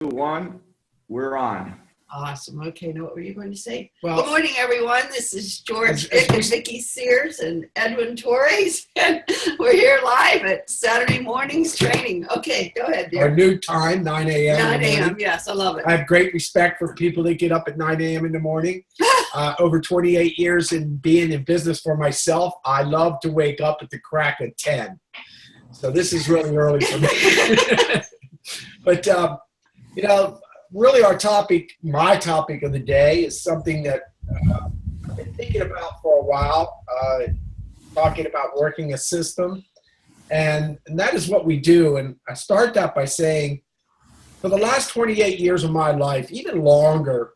One, we're on. Awesome. Okay, now what were you going to say? Well, good morning, everyone. This is George Vick and Vickie Sears and Edwin Torres, and we're here live at Saturday morning's training. Okay, go ahead, dear. Our new time, 9 a.m. 9 a.m. Yes, I love it. I have great respect for people that get up at 9 a.m. in the morning. Over 28 years in being in business for myself, I love to wake up at the crack of 10. So this is really early for me. But, really our topic, my topic of the day is something that I've been thinking about for a while, talking about working a system. And that is what we do. And I start that by saying, for the last 28 years of my life, even longer,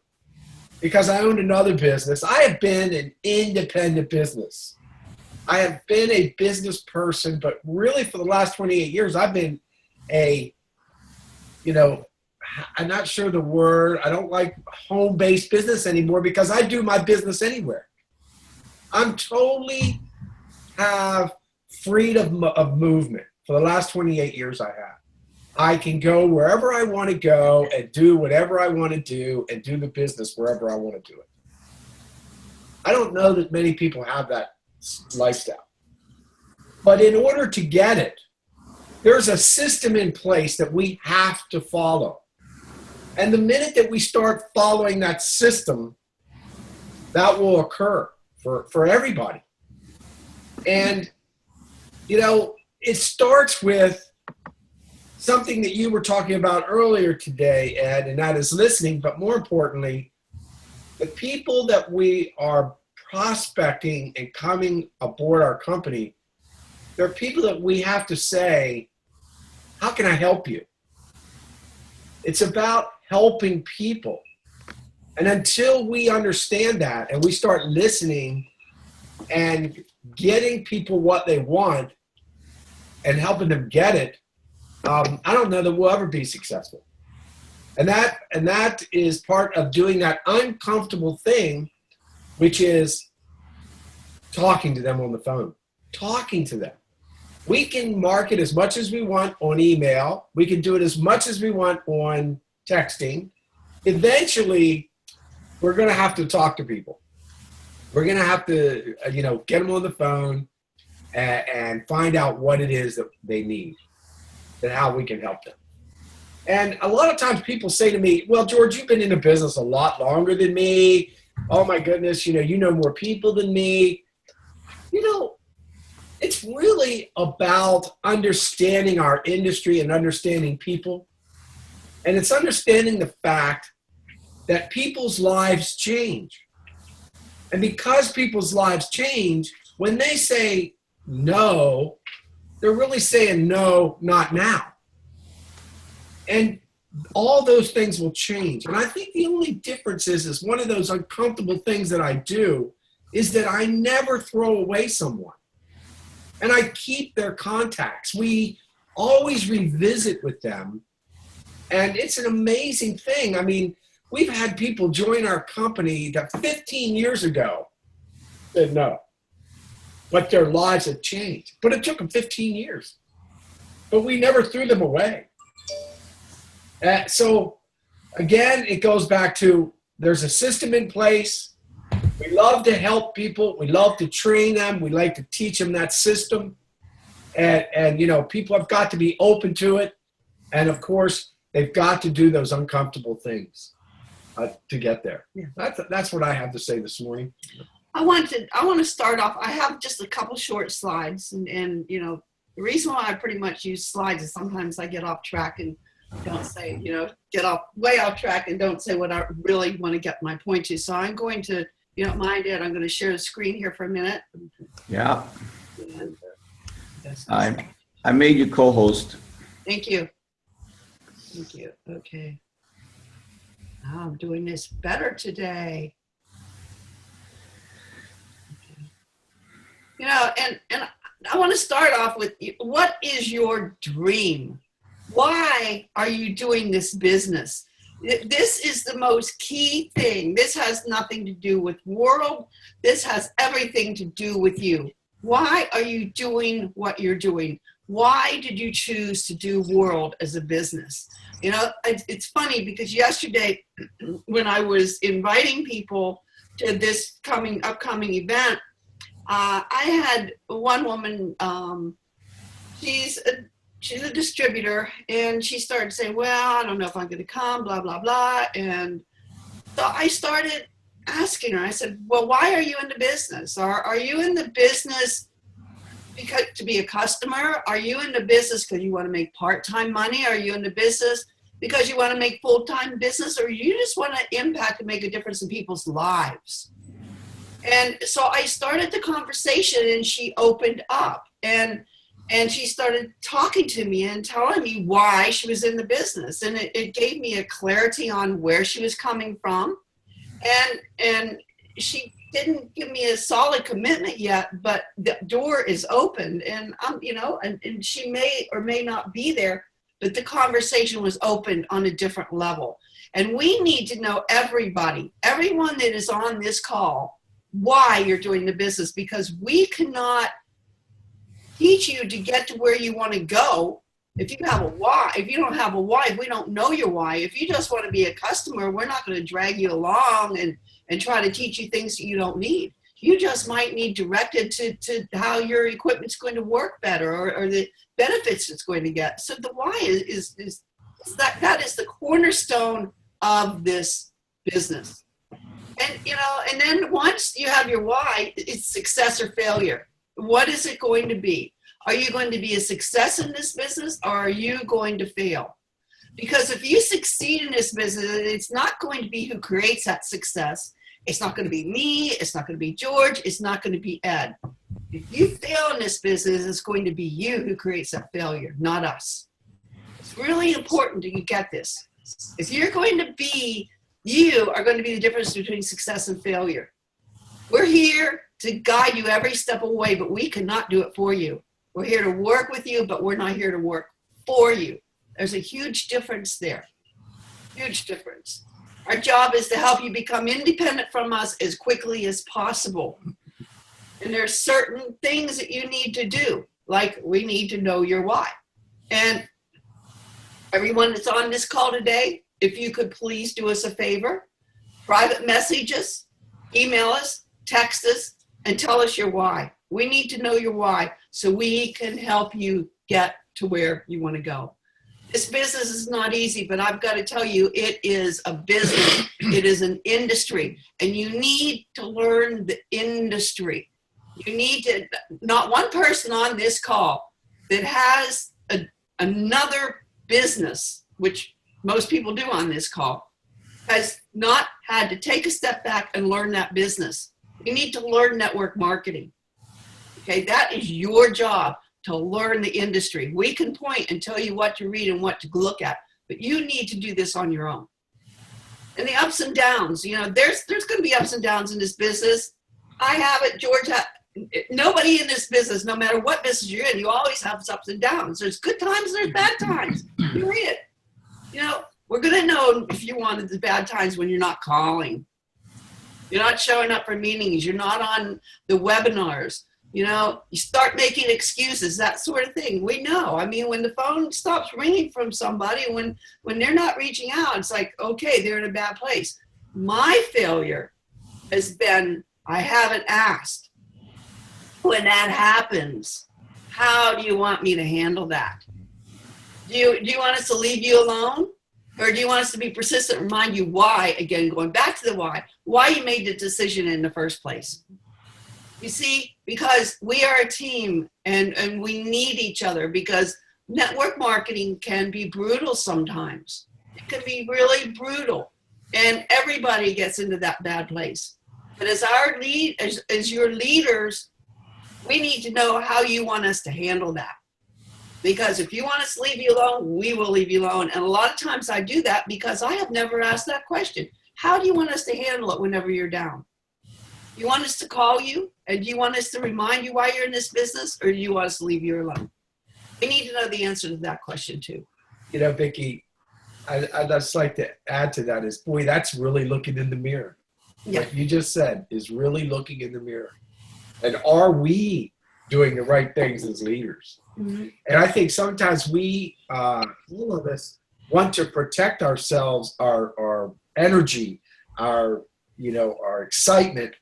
because I owned another business, I have been an independent business. I have been a business person, but really for the last 28 years, I've been I'm not sure the word, I don't like home-based business anymore because I do my business anywhere. I'm totally have freedom of movement for the last 28 years I have. I can go wherever I want to go and do whatever I want to do and do the business wherever I want to do it. I don't know that many people have that lifestyle. But in order to get it, there's a system in place that we have to follow. And the minute that we start following that system, that will occur for everybody. And, it starts with something that you were talking about earlier today, Ed, and that is listening. But more importantly, the people that we are prospecting and coming aboard our company, they're people that we have to say, how can I help you? It's about helping people. And until we understand that and we start listening and getting people what they want and helping them get it, I don't know that we'll ever be successful. And that is part of doing that uncomfortable thing, which is talking to them on the phone, talking to them. We can market as much as we want on email. We can do it as much as we want on texting. Eventually, we're going to have to talk to people. We're going to have to, get them on the phone and find out what it is that they need and how we can help them. And a lot of times people say to me, well, George, you've been in the business a lot longer than me. Oh, my goodness, you know more people than me. It's really about understanding our industry and understanding people. And it's understanding the fact that people's lives change. And because people's lives change, when they say no, they're really saying no, not now. And all those things will change. And I think the only difference is one of those uncomfortable things that I do is that I never throw away someone. And I keep their contacts. We always revisit with them. And it's an amazing thing. I mean, we've had people join our company that 15 years ago said no. But their lives have changed. But it took them 15 years. But we never threw them away. So, again, it goes back to there's a system in place. We love to help people. We love to train them. We like to teach them that system. And people have got to be open to it. And, of course, they've got to do those uncomfortable things to get there. Yeah. That's what I have to say this morning. I want to start off. I have just a couple short slides. And the reason why I pretty much use slides is sometimes I get off track and don't say, get way off track and don't say what I really want to get my point to. So I'm going to, you don't mind it, I'm going to share the screen here for a minute. Yeah. I made you co-host. Thank you. Thank you. Okay. Oh, I'm doing this better today. Okay. And I want to start off with, what is your dream? Why are you doing this business? This is the most key thing. This has nothing to do with world. This has everything to do with you. Why are you doing what you're doing? why did you choose to do World as a business? You know, it's funny because yesterday when I was inviting people to this upcoming event, I had one woman, she's a distributor, and she started saying, well, I don't know if I'm going to come, blah, blah, blah. And so I started asking her, I said, well, why are you in the business? Are you in the business because to be a customer? Are you in the business because you want to make part-time money? Are you in the business because you want to make full-time business? Or you just want to impact and make a difference in people's lives? And so I started the conversation, and she opened up, and she started talking to me and telling me why she was in the business. And it gave me a clarity on where she was coming from. And she didn't give me a solid commitment yet, but the door is open, and you know, and she may or may not be there, but the conversation was opened on a different level. And we need to know everyone that is on this call, why you're doing the business, because we cannot teach you to get to where you want to go if you have a why. If you don't have a why, if we don't know your why, if you just want to be a customer, we're not going to drag you along and try to teach you things that you don't need. You just might need directed to how your equipment's going to work better, or the benefits it's going to get. So the why is that is the cornerstone of this business. And, you know, and then once you have your why, it's success or failure. What is it going to be? Are you going to be a success in this business, or are you going to fail? Because if you succeed in this business, it's not going to be who creates that success. It's not going to be me. It's not going to be George. It's not going to be Ed. If you fail in this business, it's going to be you who creates that failure, not us. It's really important that you get this. If you're going to be, you are going to be the difference between success and failure. We're here to guide you every step of the way, but we cannot do it for you. We're here to work with you, but we're not here to work for you. There's a huge difference there. Huge difference. Our job is to help you become independent from us as quickly as possible. And there are certain things that you need to do, like we need to know your why. And everyone that's on this call today, if you could please do us a favor, private message us, email us, text us, and tell us your why. We need to know your why so we can help you get to where you want to go. This business is not easy, but I've got to tell you, it is a business. It is an industry, and you need to learn the industry. You need to, not one person on this call that has another business, which most people do on this call, has not had to take a step back and learn that business. You need to learn network marketing. Okay, that is your job, to learn the industry. We can point and tell you what to read and what to look at, but you need to do this on your own. And the ups and downs, you know, there's going to be ups and downs in this business. I have it, George. Nobody in this business, no matter what business you're in, you always have ups and downs. There's good times, there's bad times. Period. You know, we're going to know if you wanted the bad times when you're not calling. You're not showing up for meetings. You're not on the webinars. You know, you start making excuses, that sort of thing. We know. I mean, when the phone stops ringing from somebody, when they're not reaching out, it's like, okay, they're in a bad place. My failure has been, I haven't asked. When that happens, how do you want me to handle that? Do you want us to leave you alone? Or do you want us to be persistent, remind you why, again, going back to the why you made the decision in the first place? You see, because we are a team, and we need each other, because network marketing can be brutal sometimes. It can be really brutal, and everybody gets into that bad place. But as your leaders, we need to know how you want us to handle that. Because if you want us to leave you alone, we will leave you alone. And a lot of times I do that because I have never asked that question. How do you want us to handle it whenever you're down? You want us to call you? And do you want us to remind you why you're in this business? Or do you want us to leave you alone? We need to know the answer to that question too. You know, Vickie, I'd just like to add to that is, boy, that's really looking in the mirror. Yeah. What you just said is really looking in the mirror. And are we doing the right things as leaders? Mhm. And I think sometimes we, all of us, want to protect ourselves, our energy, our excitement,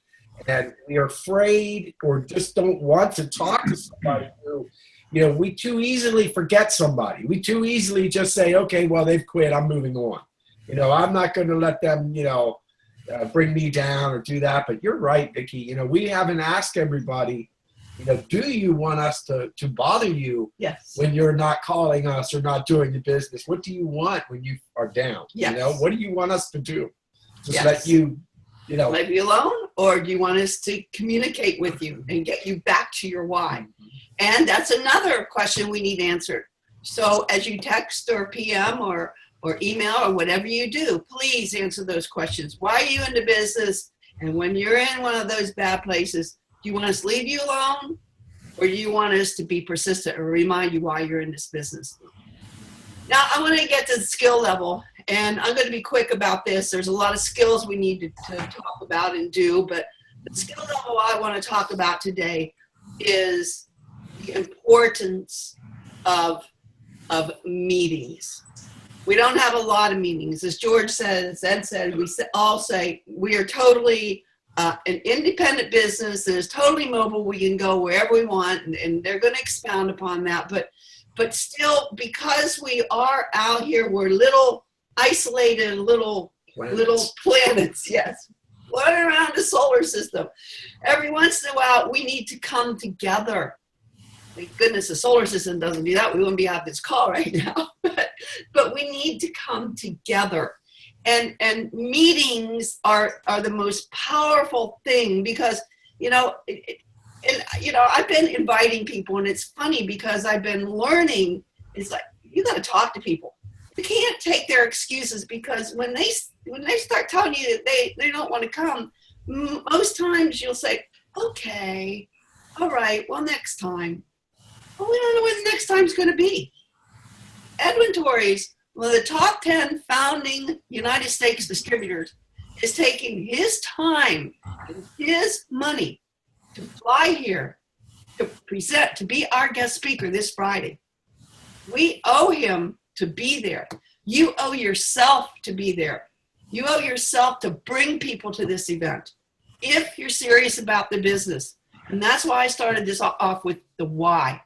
and we are afraid or just don't want to talk to somebody who, we too easily forget somebody. We too easily just say, okay, well, they've quit. I'm moving on. I'm not going to let them, bring me down or do that. But you're right, Vickie. We haven't asked everybody, do you want us to bother you Yes. when you're not calling us or not doing the business? What do you want when you are down? Yes. What do you want us to do? Just Yes. let you, Leave you alone, or do you want us to communicate with you and get you back to your why? And that's another question we need answered. So as you text or PM or email or whatever you do, please answer those questions. Why are you in the business? And when you're in one of those bad places, do you want us to leave you alone, or do you want us to be persistent and remind you why you're in this business? Now, I want to get to the skill level, and I'm going to be quick about this. There's a lot of skills we need to talk about and do, but the skill level I want to talk about today is the importance of meetings. We don't have a lot of meetings. As George said, Ed said, we all say we are totally an independent business that is totally mobile. We can go wherever we want, and they're going to expound upon that. But still, because we are out here, we're little isolated, little planets, yes, floating around the solar system. Every once in a while, we need to come together. Thank goodness the solar system doesn't do that. We wouldn't be on this call right now. But we need to come together. And meetings are the most powerful thing because, I've been inviting people, and it's funny because I've been learning. It's like, you got to talk to people. You can't take their excuses, because when they start telling you that they don't want to come, most times you'll say, okay, all right, well, next time. Well, we don't know when the next time's going to be. Edwin Torres, one of the top 10 founding United States distributors, is taking his time and his money to fly here to present, to be our guest speaker this Friday. We owe him to be there. You owe yourself to be there. You owe yourself to bring people to this event if you're serious about the business. And that's why I started this off with the why.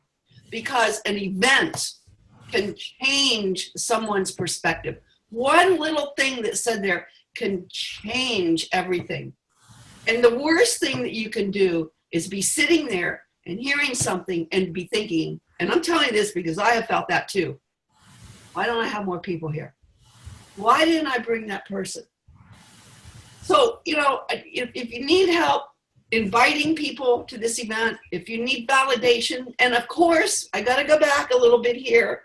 Because an event can change someone's perspective. One little thing that said there can change everything. And the worst thing that you can do is be sitting there and hearing something and be thinking, and I'm telling you this because I have felt that too. Why don't I have more people here? Why didn't I bring that person? So, if you need help inviting people to this event, if you need validation, and of course, I got to go back a little bit here.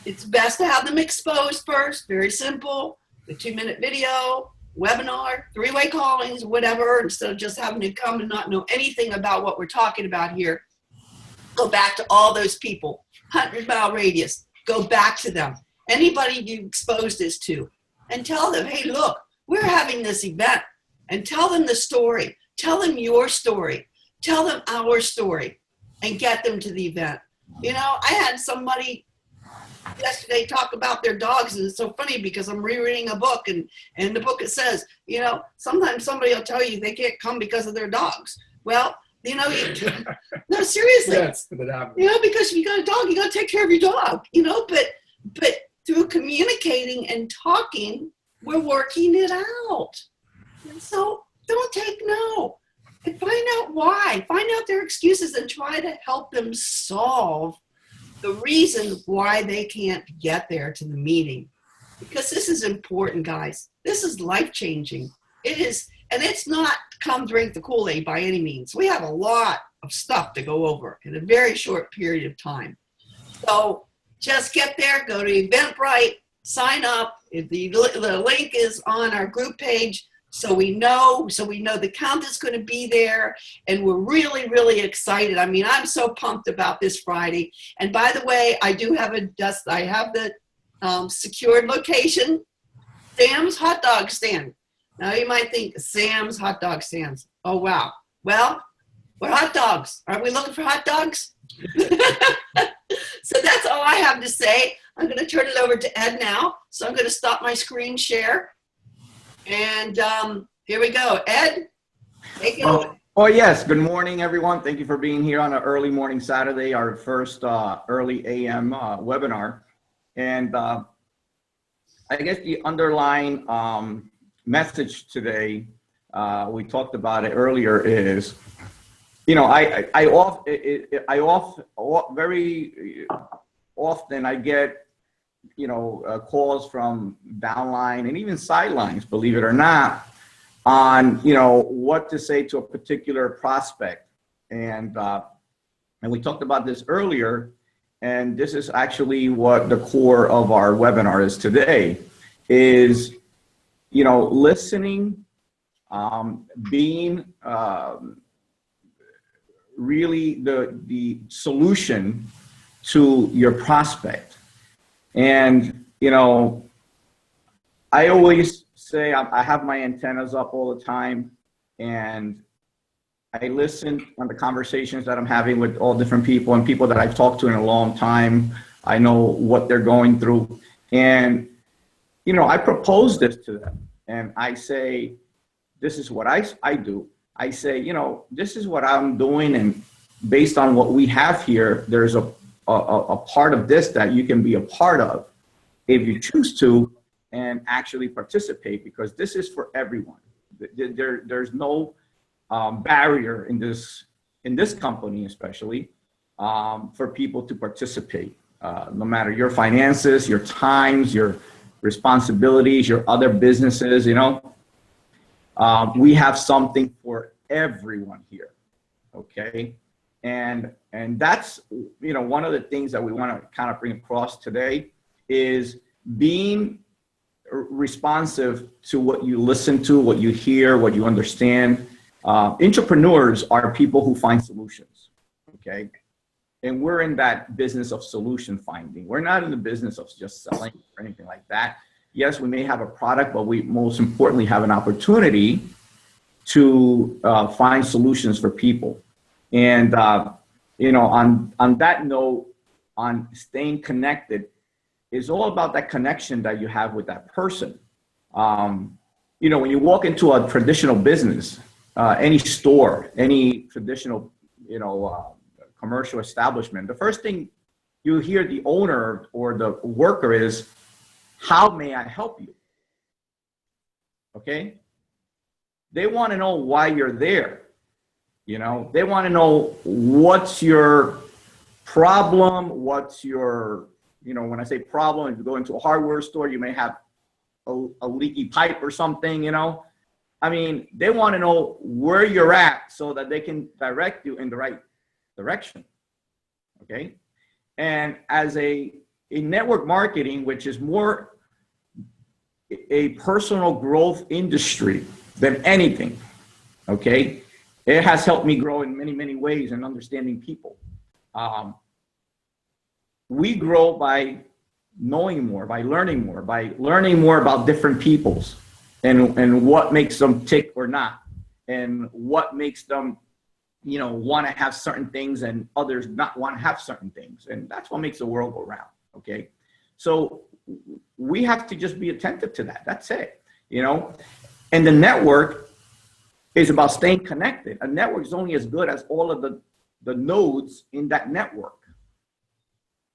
It's best to have them exposed first. Very simple. The 2-minute video, webinar, 3-way callings, whatever, instead of just having to come and not know anything about what we're talking about here. Go back to all those people, 100-mile radius. Go back to them. Anybody you expose this to, and tell them, hey, look, we're having this event, and tell them the story. Tell them your story. Tell them our story, and get them to the event. I had somebody yesterday talk about their dogs, and it's so funny because I'm rereading a book, and in the book it says, sometimes somebody will tell you they can't come because of their dogs. Well, no, seriously. Yes, because if you got a dog, you got to take care of your dog, but through communicating and talking, we're working it out. And so don't take no. And find out why. Find out their excuses and try to help them solve the reason why they can't get there to the meeting. Because this is important, guys. This is life-changing. It is, and it's not come drink the Kool-Aid by any means. We have a lot of stuff to go over in a very short period of time. So just get there, go to Eventbrite, sign up. The link is on our group page. So we know the count is going to be there, and we're really, really excited. I mean, I'm so pumped about this Friday. And by the way, I have the secured location, Sam's Hot Dog Stand. Now you might think, Sam's Hot Dog Stands. Oh, wow. Well, we're hot dogs. Aren't we looking for hot dogs? So that's all I have to say. I'm going to turn it over to Ed now. So I'm going to stop my screen share. And here we go. Ed, take it away. Oh, yes. Good morning, everyone. Thank you for being here on an early morning Saturday, our first early AM webinar. And I guess the underlying message today, we talked about it earlier, is, you know, very often I get, you know, calls from downline and even sidelines, believe it or not, on, you know, what to say to a particular prospect. And we talked about this earlier, and this is actually what the core of our webinar is today, is, you know, listening, being really the solution to your prospect. And, you know, I always say I have my antennas up all the time, and I listen on the conversations that I'm having with all different people and people that I've talked to in a long time. I know what they're going through. And, you know, I propose this to them, and I say, this is what I do. I say, you know, this is what I'm doing, and based on what we have here, there's a part of this that you can be a part of if you choose to and actually participate, because this is for everyone. There's no barrier in this company, especially for people to participate, no matter your finances, your times, your responsibilities, your other businesses, you know. We have something for everyone here, okay? And that's, you know, one of the things that we want to kind of bring across today is being responsive to what you listen to, what you hear, what you understand. Entrepreneurs are people who find solutions, okay? And we're in that business of solution finding. We're not in the business of just selling or anything like that. Yes, we may have a product, but we most importantly have an opportunity to find solutions for people. And, you know, on that note, on staying connected, is all about that connection that you have with that person. You know, when you walk into a traditional business, any store, any traditional, you know, commercial establishment, the first thing you hear the owner or the worker is, how may I help you? Okay? They want to know why you're there. You know, they want to know what's your problem, what's your, you know, when I say problem, if you go into a hardware store, you may have a leaky pipe or something, you know. I mean, they want to know where you're at so that they can direct you in the right direction, okay? And as a network marketing, which is more a personal growth industry than anything, okay? It has helped me grow in many, many ways in understanding people. We grow by knowing more, by learning more about different peoples and what makes them tick or not, and what makes them, you know, want to have certain things and others not want to have certain things. And that's what makes the world go round, okay? So we have to just be attentive to that. That's it, you know? And the network is about staying connected. A network is only as good as all of the nodes in that network.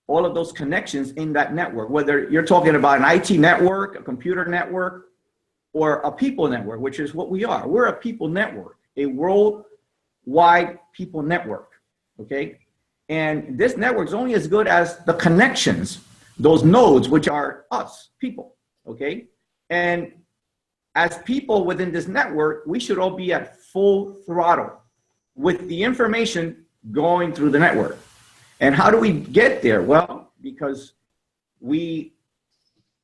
All of those connections in that network, whether you're talking about an IT network, a computer network, or a people network, which is what we are. We're a people network, a worldwide people network, okay? And this network is only as good as the connections, those nodes, which are us, people, okay? And as people within this network, we should all be at full throttle with the information going through the network. And how do we get there? Well, because we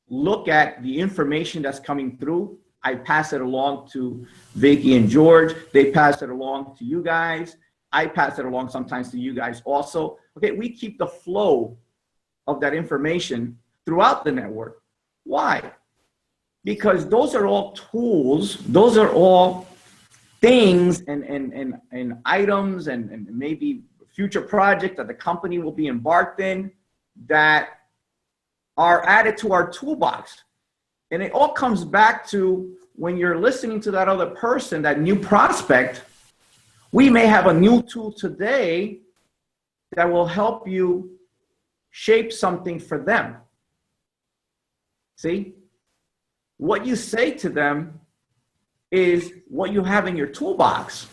look at the information that's coming through. I pass it along to Vickie and George. They pass it along to you guys. I pass it along sometimes to you guys also. Okay, we keep the flow of that information throughout the network. Why? Because those are all tools. Those are all things and items and maybe future projects that the company will be embarked in that are added to our toolbox. And it all comes back to when you're listening to that other person, that new prospect, we may have a new tool today that will help you shape something for them. See? What you say to them is what you have in your toolbox.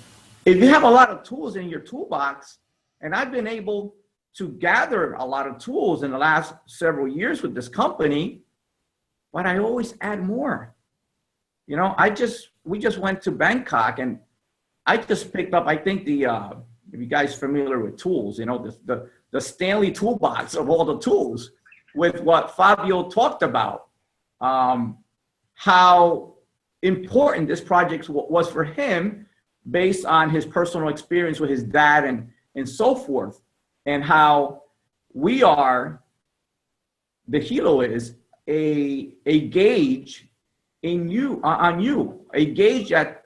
If you have a lot of tools in your toolbox, and I've been able to gather a lot of tools in the last several years with this company, but I always add more. You know, we just went to Bangkok, and I just picked up, I think if you guys are familiar with tools, you know, the Stanley toolbox of all the tools with what Fabio talked about, how important this project was for him based on his personal experience with his dad and so forth, and how we are, the Hilo is a gauge in you, on you, a gauge that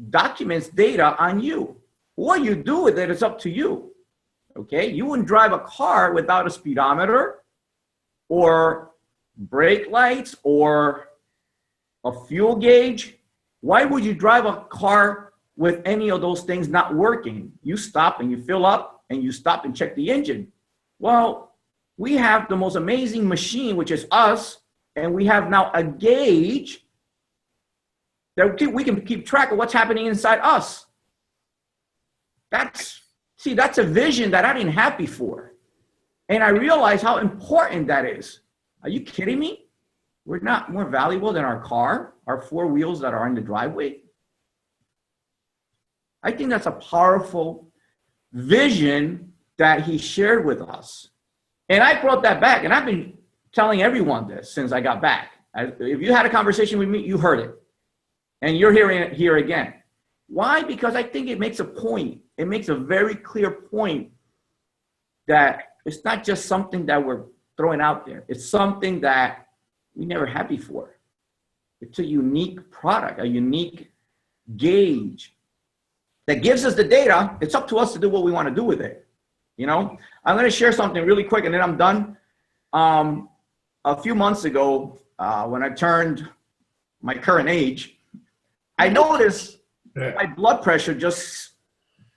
documents data on you. What you do with it is up to you, okay? You wouldn't drive a car without a speedometer or brake lights or a fuel gauge. Why would you drive a car with any of those things not working? You stop and you fill up and you stop and check the engine. Well, we have the most amazing machine, which is us, and we have now a gauge that we can keep track of what's happening inside us. That's a vision that I didn't have before. And I realized how important that is. Are you kidding me? We're not more valuable than our car, our four wheels that are in the driveway. I think that's a powerful vision that he shared with us. And I brought that back, and I've been telling everyone this since I got back. If you had a conversation with me, you heard it. And you're hearing it here again. Why? Because I think it makes a point. It makes a very clear point that it's not just something that we're throwing out there. It's something that we never had before. It's a unique product, a unique gauge that gives us the data. It's up to us to do what we want to do with it. You know, I'm going to share something really quick and then I'm done. A few months ago, when I turned my current age, I noticed my blood pressure just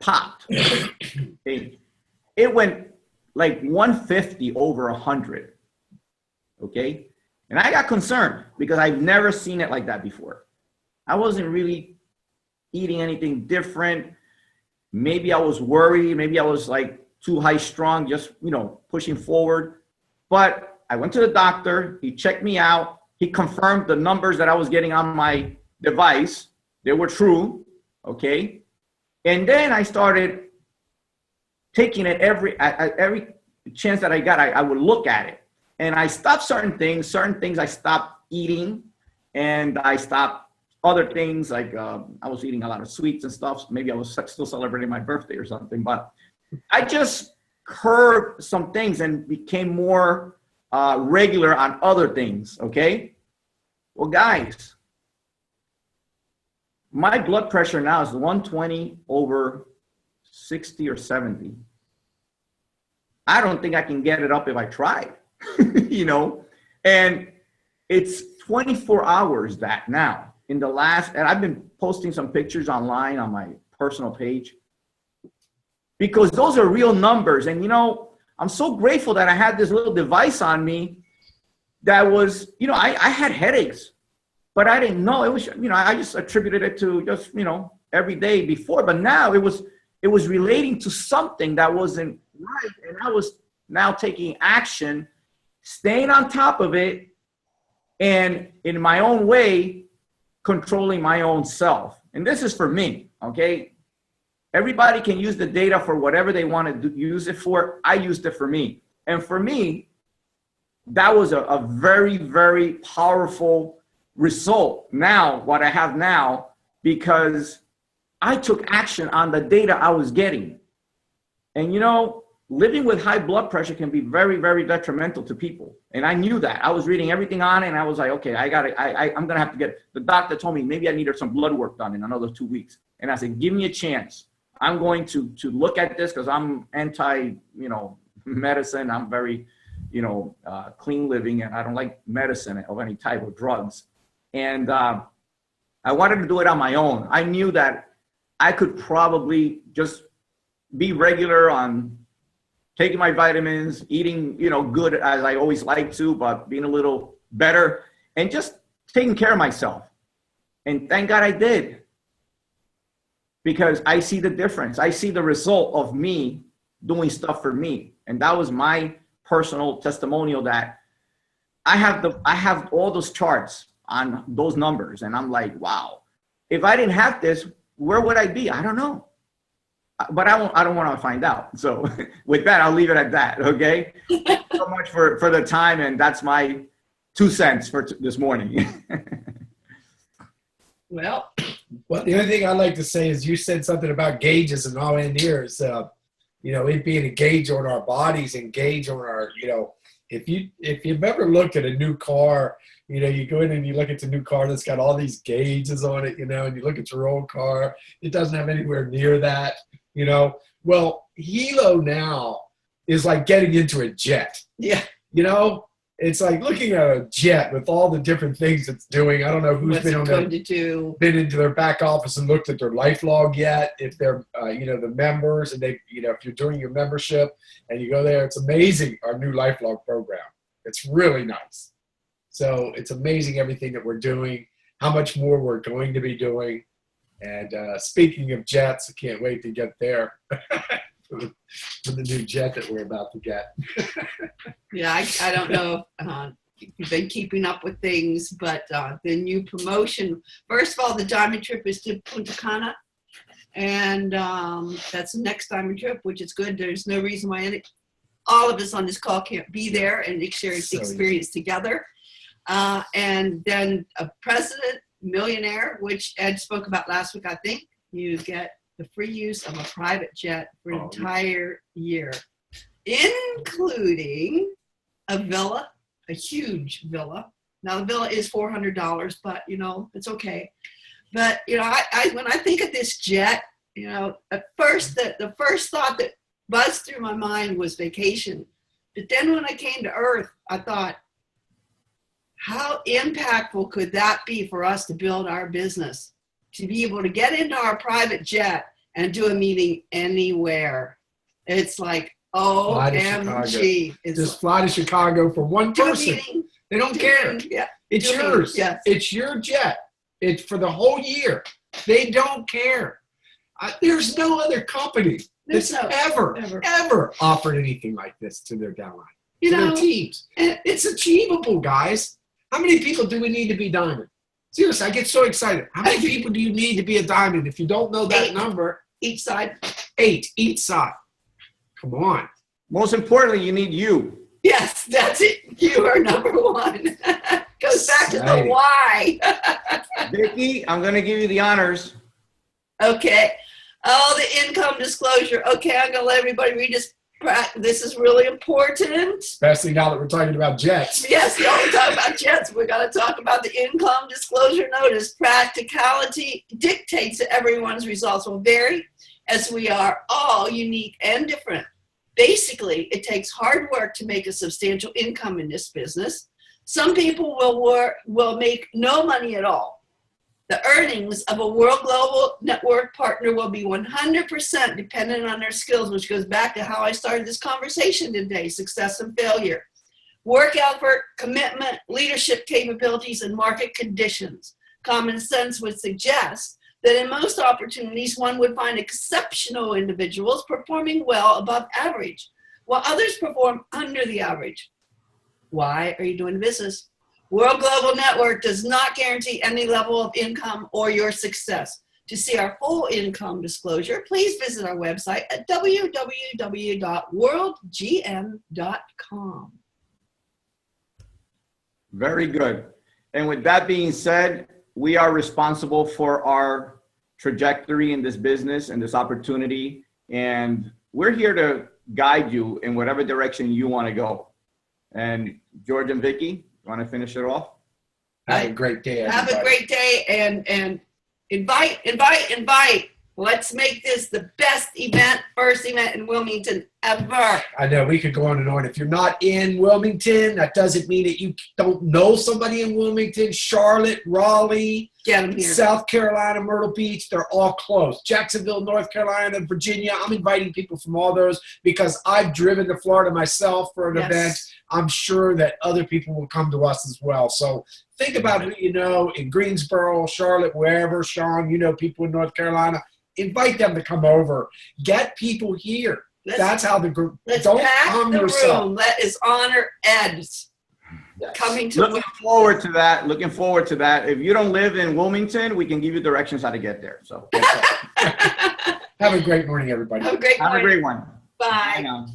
popped. It went like 150 over 100. Okay. And I got concerned because I've never seen it like that before. I wasn't really eating anything different. Maybe I was worried. Maybe I was like too high strung, just, you know, pushing forward. But I went to the doctor. He checked me out. He confirmed the numbers that I was getting on my device. They were true. Okay. And then I started taking it every chance that I got, I would look at it. And I stopped certain things I stopped eating, and I stopped other things like I was eating a lot of sweets and stuff. Maybe I was still celebrating my birthday or something, but I just curbed some things and became more regular on other things, okay? Well, guys, my blood pressure now is 120 over 60 or 70. I don't think I can get it up if I tried. You know, and it's 24 hours that now in the last, and I've been posting some pictures online on my personal page because those are real numbers. And, you know, I'm so grateful that I had this little device on me that was, you know, I had headaches, but I didn't know it was, you know, I just attributed it to just, you know, every day before, but now it was relating to something that wasn't right. And I was now taking action, staying on top of it, and in my own way, controlling my own self. And this is for me, okay? Everybody can use the data for whatever they want to use it for. I used it for me. And for me, that was a very, very powerful result now, what I have now, because I took action on the data I was getting. And you know, living with high blood pressure can be very, very detrimental to people. And I knew that. I was reading everything on it, and I was like, okay, I'm going to have to get, the doctor told me maybe I needed some blood work done in another 2 weeks. And I said, give me a chance. I'm going to look at this because I'm anti, medicine. I'm very, clean living, and I don't like medicine of any type of drugs. And I wanted to do it on my own. I knew that I could probably just be regular on taking my vitamins, eating, good as I always like to, but being a little better and just taking care of myself. And thank God I did, because I see the difference. I see the result of me doing stuff for me. And that was my personal testimonial, that I have all those charts on those numbers. And I'm like, wow, if I didn't have this, where would I be? I don't know. But I don't want to find out. So with that, I'll leave it at that. Okay. Thank you so much for the time. And that's my 2 cents for this morning. Well, the only thing I'd like to say is you said something about gauges and all in here is, it being a gauge on our bodies and gauge on our, if you've ever looked at a new car, you go in and you look at the new car that's got all these gauges on it, and you look at your old car, it doesn't have anywhere near that, Well, Hilo now is like getting into a jet. yeah. It's like looking at a jet with all the different things it's doing. I don't know who's been into their back office and looked at their life log yet. If they're, the members, and they, if you're doing your membership and you go there, it's amazing, our new life log program. It's really nice. So it's amazing everything that we're doing, how much more we're going to be doing. And speaking of jets, I can't wait to get there. For the new jet that we're about to get. Yeah, I don't know if you've been keeping up with things, but the new promotion, first of all, the diamond trip is to Punta Cana, and that's the next diamond trip, which is good. There's no reason why all of us on this call can't be there and experience the experience together. And then a president millionaire, which Ed spoke about last week, I think. You get the free use of a private jet for an entire year, including a villa, a huge villa. Now the villa is $400, but it's okay. But I when I think of this jet, at first the first thought that buzzed through my mind was vacation. But then when I came to Earth, I thought, how impactful could that be for us to build our business? To be able to get into our private jet and do a meeting anywhere. It's like, OMG. Just fly to Chicago for one person. They don't care. Yeah. It's yours. Yes. It's your jet. It's for the whole year. They don't care. There's no other company that's ever offered anything like this to their downline, to their teams. And it's achievable, guys. How many people do we need to be diamond? Seriously, I get so excited. How many people do you need to be a diamond? If you don't know that number. Each side. 8 each side. Come on. Most importantly, you need you. Yes, that's it. You are number one. Goes back to the why. Vickie, I'm going to give you the honors. Okay. Oh, the income disclosure. Okay, I'm going to let everybody read this. This is really important. Especially now that we're talking about jets. Yes, we always talk about jets. We're going to talk about the income disclosure notice. Practicality dictates that everyone's results will vary, as we are all unique and different. Basically, it takes hard work to make a substantial income in this business. Some people will make no money at all. The earnings of a World Global Network partner will be 100% dependent on their skills, which goes back to how I started this conversation today, success and failure. Work effort, commitment, leadership capabilities, and market conditions. Common sense would suggest that in most opportunities, one would find exceptional individuals performing well above average, while others perform under the average. Why are you doing business? World Global Network does not guarantee any level of income or your success. To see our full income disclosure, please visit our website at www.worldgm.com. Very good. And with that being said, we are responsible for our trajectory in this business and this opportunity. And we're here to guide you in whatever direction you want to go. And George and Vickie, want to finish it off? Have a great day, everybody. Have a great day, and invite. Let's make this the best event, first event in Wilmington ever. I know we could go on and on. If you're not in Wilmington, that doesn't mean that you don't know somebody in Wilmington. Charlotte, Raleigh, Get them here. South Carolina, Myrtle Beach, they're all close. Jacksonville, North Carolina, Virginia. I'm inviting people from all those because I've driven to Florida myself for an Yes. event. I'm sure that other people will come to us as well. So think about who you know in Greensboro, Charlotte, wherever. Sean, you know people in North Carolina. Invite them to come over. Get people here. That's how the group. Let's Don't pack harm the yourself. room. That is honor Ed Yes. coming to Looking forward to that. Looking forward to that. If you don't live in Wilmington, we can give you directions how to get there. So Have a great morning, everybody. Have a great have a morning. great one. Bye. Bye now.